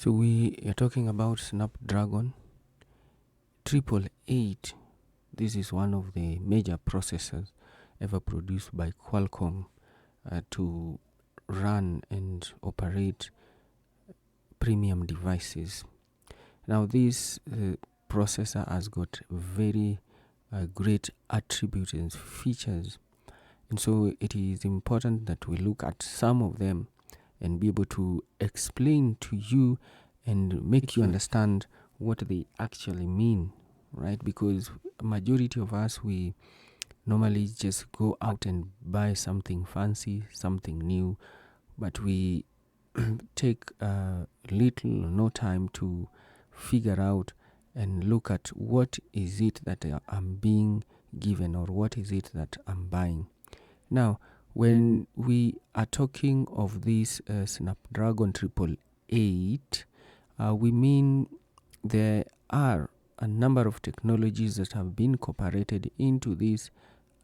So we are talking about snapdragon888. This is one of the major processors ever produced by Qualcomm to run and operate premium devices. Now this processor has got very great attributes and features, and so it is important that we look at some of them and be able to explain to you and make you understand what they actually mean, right? Because a majority of us, we normally just go out and buy something fancy, something new, but we take little or no time to figure out and look at what is it that I'm being given or what is it that I'm buying. Now, when we are talking of this Snapdragon 888, we mean there are a number of technologies that have been incorporated into this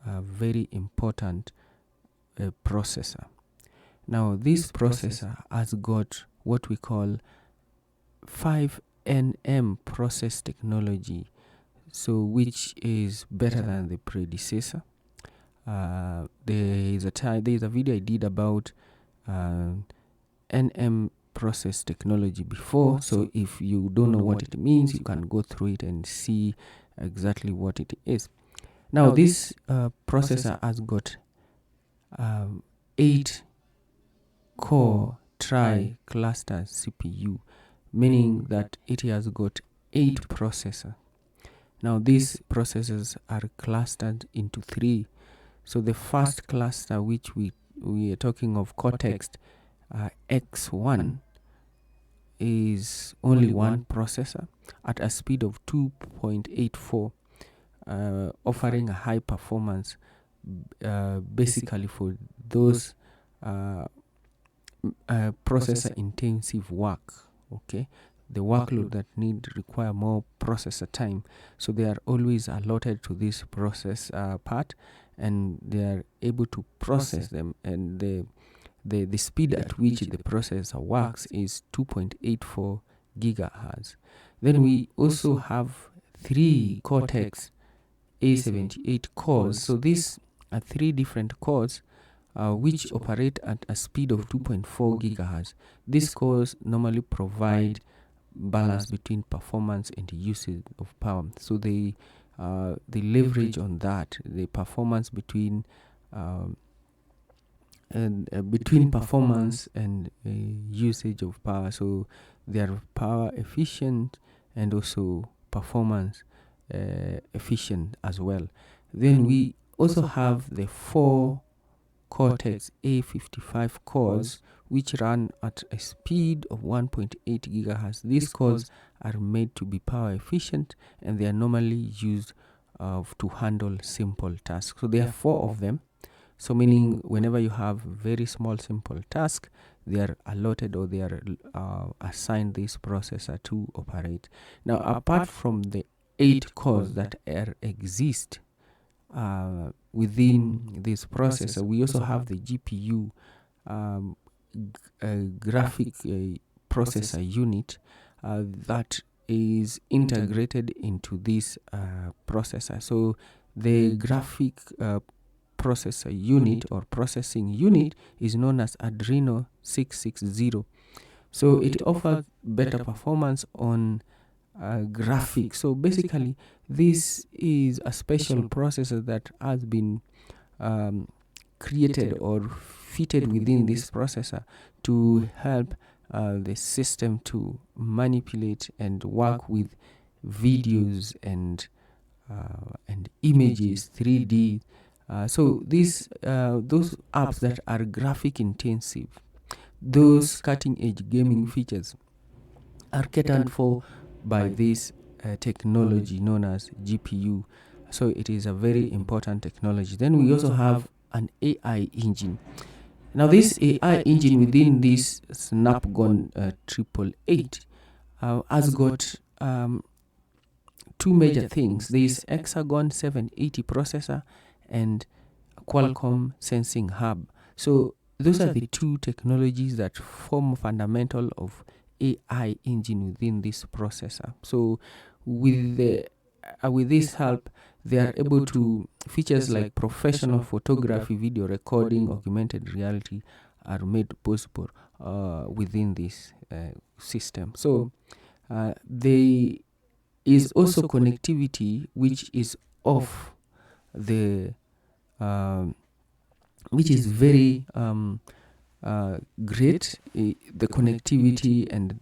very important processor. Now, this processor has got what we call 5nm process technology, so which is better than the predecessor. There is a video I did about NM process technology before, so if you don't know what it means, you can go through it and see exactly what it is. Now this processor has got 8 core tri-cluster CPU, meaning that it has got 8 processors. Now these processors are clustered into 3. So the first cluster, which we are talking of Cortex X1, is only one processor at a speed of 2.84, offering a high performance basically for those processor intensive work, okay, the workload that require more processor time. So they are always allotted to this process part, and they are able to process them, and the speed at which the processor works is 2.84 gigahertz. Then we also have 3 Cortex A78 cores. So these are 3 different cores which operate at a speed of 2.4 gigahertz. These cores normally provide balance between performance and usage of power. So they leverage on that, the performance between performance and usage of power. So they are power efficient and also performance efficient as well. Then we also have the 4 Cortex A55 cores, which run at a speed of 1.8 gigahertz. These cores are made to be power efficient, and they are normally used to handle simple tasks. So there are 4 of them. So meaning whenever you have very small simple task, they are allotted or they are assigned this processor to operate. Now, apart from the 8 cores that exist within this processor, we also have the GPU, graphic processor unit, that is integrated into this processor. So the graphic processor unit or processing unit is known as Adreno 660. So it offers better performance on graphics. So basically, this is a special processor that has been created or fitted within this processor to help the system to manipulate and work with videos and images, 3D. So these those apps that are graphic intensive, those cutting edge gaming features are catered for by this technology known as GPU. So it is a very important technology. Then we also have an AI engine. Now this AI engine within this Snapdragon 888 has got 2 major things. There is Hexagon 780 processor and Qualcomm Sensing Hub. So those are the 2 technologies that form fundamental of AI engine within this processor. So with this help, they are able to features like professional photography, video recording, augmented reality are made possible within this system. So there is also connectivity which is off the which is very great. The connectivity and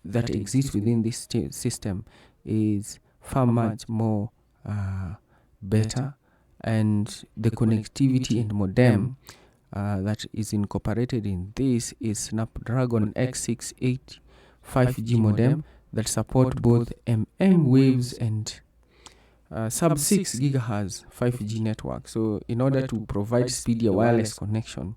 that exists within this system is far much more better, and the connectivity and modem that is incorporated in this is Snapdragon 888 5G modem that support both MM waves and sub 6 gigahertz 5G network. So in order to provide speedy wireless connection,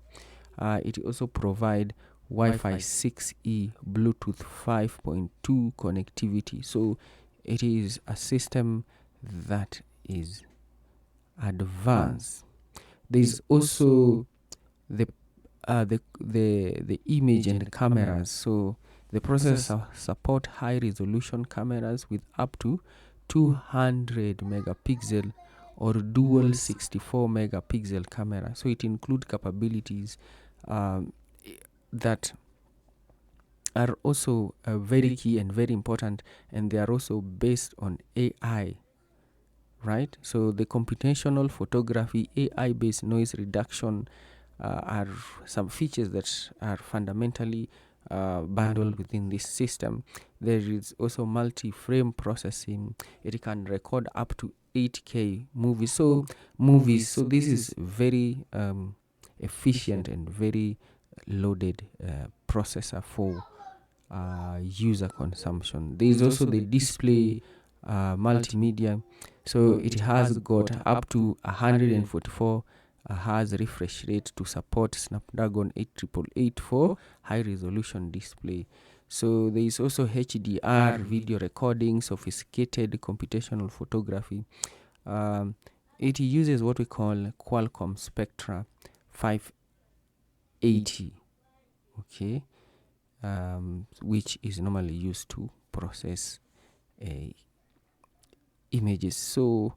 it also provide Wi-Fi 6E Bluetooth 5.2 connectivity. So it is a system that is advanced. There is also the image and cameras. So the processor support high resolution cameras with up to 200 megapixel or dual 64 megapixel camera. So it includes capabilities that are also very key and very important, and they are also based on AI, right? So the computational photography, AI based noise reduction are some features that are fundamentally bundled within this system. There is also multi-frame processing. It can record up to 8K movies. So this is very efficient and very loaded processor for user consumption. There is also the display multimedia. So it has got up to 144 Hertz refresh rate to support Snapdragon 888 for high resolution display. So there is also HDR video recording, sophisticated computational photography. It uses what we call Qualcomm Spectra 580, okay, which is normally used to process images. So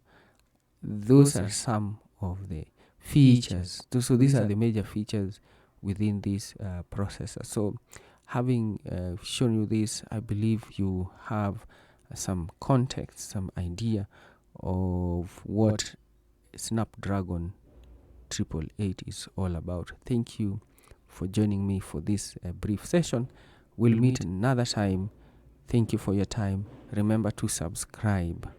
those are some of the features. So these are the major features within this processor. So having shown you this, I believe you have some context, some idea of what Snapdragon 888 is all about. Thank you for joining me for this brief session. We'll meet another time. Thank you for your time. Remember to subscribe.